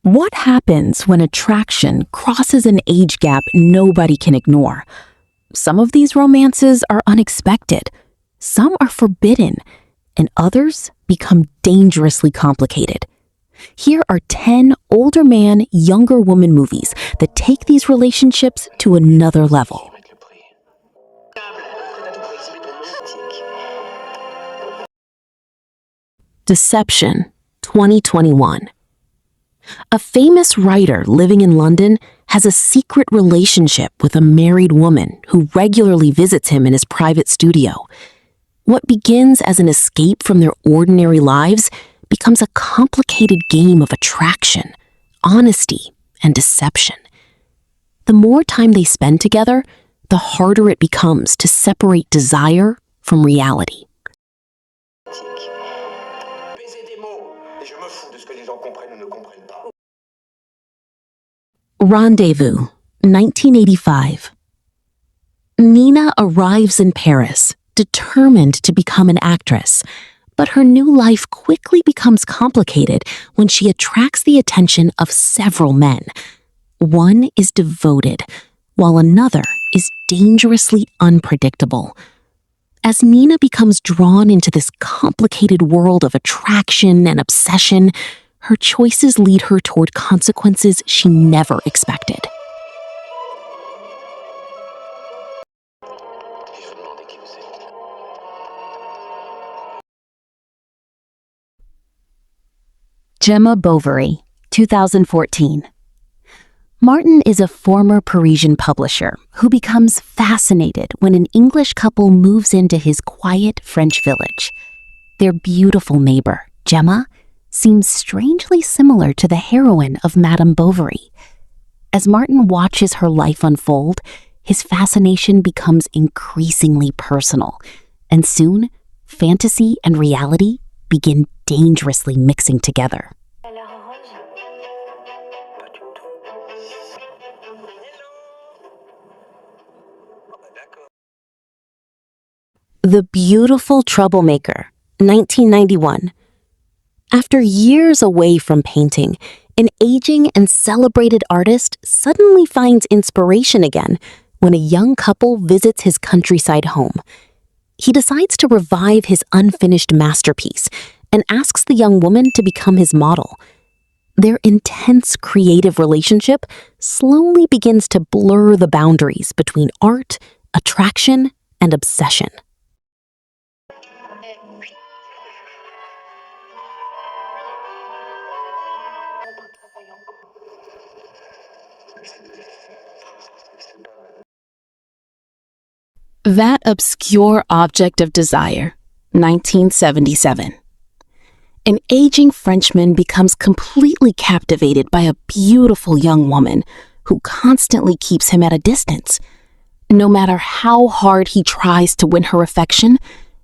What happens when attraction crosses an age gap nobody can ignore? Some of these romances are unexpected, some are forbidden, and others become dangerously complicated. Here are 10 older man, younger woman movies that take these relationships to another level. Deception, 2021. A famous writer living in London has a secret relationship with a married woman who regularly visits him in his private studio. What begins as an escape from their ordinary lives becomes a complicated game of attraction, honesty, and deception. The more time they spend together, the harder it becomes to separate desire from reality. Rendezvous, 1985. Nina arrives in Paris, determined to become an actress, but her new life quickly becomes complicated when she attracts the attention of several men. One is devoted, while another is dangerously unpredictable. As Nina becomes drawn into this complicated world of attraction and obsession, her choices lead her toward consequences she never expected. Gemma Bovery, 2014. Martin is a former Parisian publisher who becomes fascinated when an English couple moves into his quiet French village. Their beautiful neighbor, Gemma, seems strangely similar to the heroine of Madame Bovary. As Martin watches her life unfold, his fascination becomes increasingly personal, and soon, fantasy and reality begin dangerously mixing together. The Beautiful Troublemaker, 1991. After years away from painting, an aging and celebrated artist suddenly finds inspiration again when a young couple visits his countryside home. He decides to revive his unfinished masterpiece and asks the young woman to become his model. Their intense creative relationship slowly begins to blur the boundaries between art, attraction, and obsession. That Obscure Object of Desire, 1977. An aging Frenchman becomes completely captivated by a beautiful young woman who constantly keeps him at a distance. No matter how hard he tries to win her affection,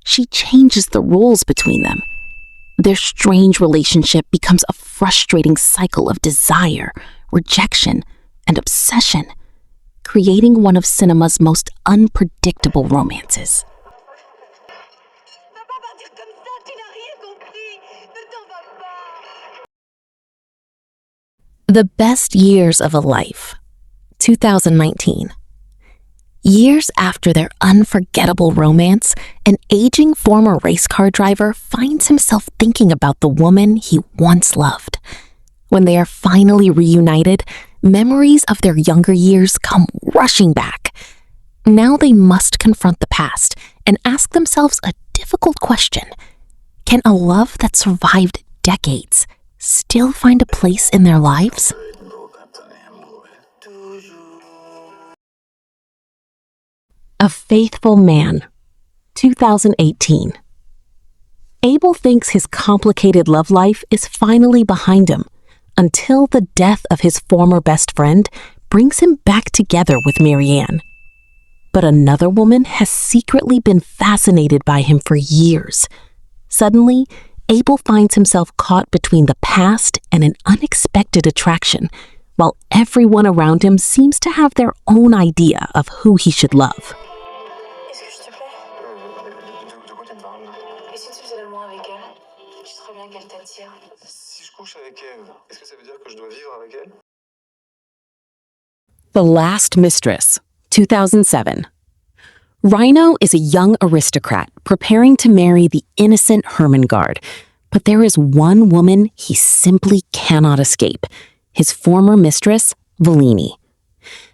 she changes the rules between them. Their strange relationship becomes a frustrating cycle of desire, rejection, and obsession, creating one of cinema's most unpredictable romances. The Best Years of a Life, 2019. Years after their unforgettable romance, an aging former race car driver finds himself thinking about the woman he once loved. When they are finally reunited, memories of their younger years come rushing back. Now they must confront the past and ask themselves a difficult question. Can a love that survived decades still find a place in their lives? A Faithful Man, 2018. Abel thinks his complicated love life is finally behind him, until the death of his former best friend brings him back together with Marianne. But another woman has secretly been fascinated by him for years. Suddenly, Abel finds himself caught between the past and an unexpected attraction, while everyone around him seems to have their own idea of who he should love. Et si tu faisais l'amour avec elle, tu sais très bien qu'elle t'attire. Si je couche avec Eve, est-ce que ça veut dire que je dois vivre avec elle? The Last Mistress, 2007. Rhino is a young aristocrat preparing to marry the innocent Hermengard, but there is one woman he simply cannot escape, his former mistress, Velini.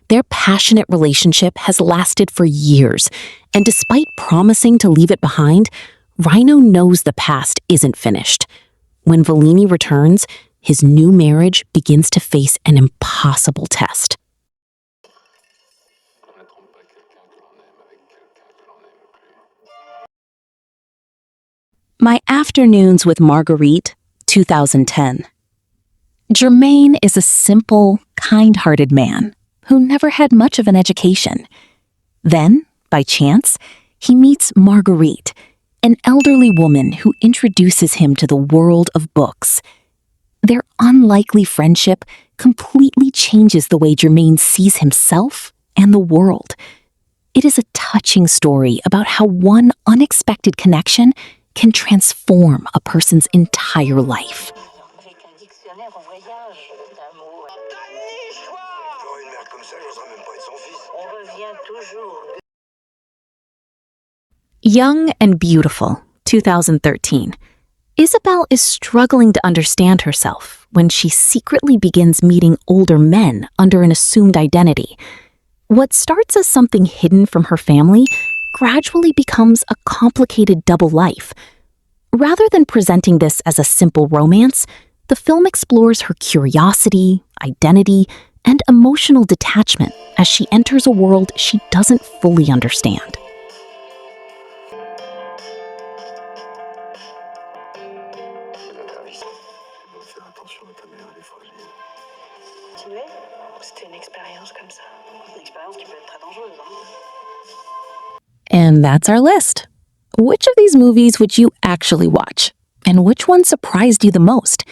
Their passionate relationship has lasted for years, and despite promising to leave it behind, Rhino knows the past isn't finished. When Velini returns, his new marriage begins to face an impossible test. My Afternoons with Marguerite, 2010. Germain is a simple, kind-hearted man who never had much of an education. Then, by chance, he meets Marguerite, an elderly woman who introduces him to the world of books. Their unlikely friendship completely changes the way Germain sees himself and the world. It is a touching story about how one unexpected connection can transform a person's entire life. Young and Beautiful, 2013. Isabel is struggling to understand herself when she secretly begins meeting older men under an assumed identity. What starts as something hidden from her family gradually becomes a complicated double life. Rather than presenting this as a simple romance, the film explores her curiosity, identity, and emotional detachment as she enters a world she doesn't fully understand. And that's our list. Which of these movies would you actually watch? And which one surprised you the most?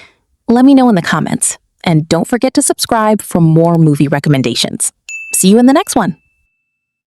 Let me know in the comments. And don't forget to subscribe for more movie recommendations. See you in the next one.